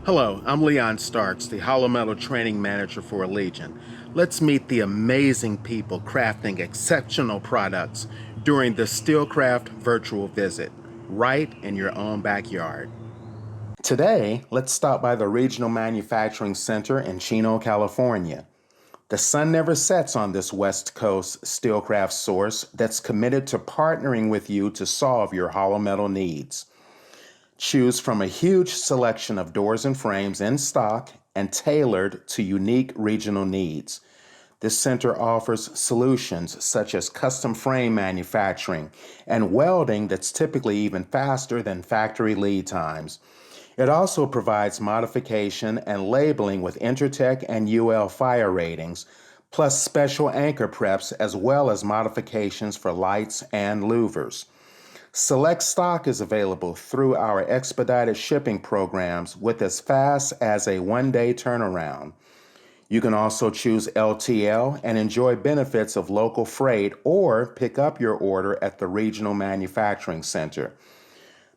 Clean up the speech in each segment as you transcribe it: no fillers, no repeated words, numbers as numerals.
Hello, I'm Leon Starks, the Hollow Metal Training Manager for Allegion. Let's meet the amazing people crafting exceptional products during the Steelcraft virtual visit, right in your own backyard. Today, let's stop by the Regional Manufacturing Center in Chino, California. The sun never sets on this West Coast Steelcraft source that's committed to partnering with you to solve your hollow metal needs. Choose from a huge selection of doors and frames in stock and tailored to unique regional needs. This center offers solutions such as custom frame manufacturing and welding that's typically even faster than factory lead times. It also provides modification and labeling with Intertech and UL fire ratings, plus special anchor preps as well as modifications for lights and louvers. Select stock is available through our expedited shipping programs with as fast as a one-day turnaround. You can also choose LTL and enjoy benefits of local freight or pick up your order at the Regional Manufacturing Center.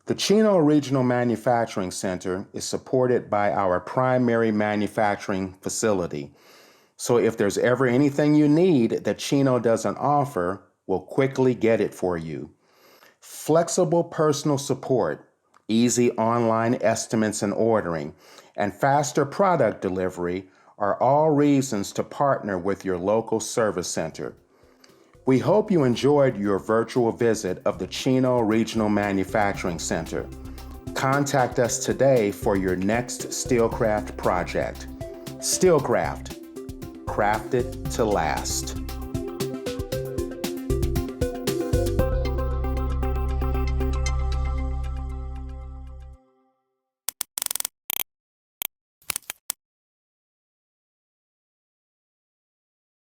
The Chino Regional Manufacturing Center is supported by our primary manufacturing facility. So if there's ever anything you need that Chino doesn't offer, we'll quickly get it for you. Flexible personal support, easy online estimates and ordering, and faster product delivery are all reasons to partner with your local service center. We hope you enjoyed your virtual visit of the Chino Regional Manufacturing Center. Contact us today for your next Steelcraft project. Steelcraft, crafted to last.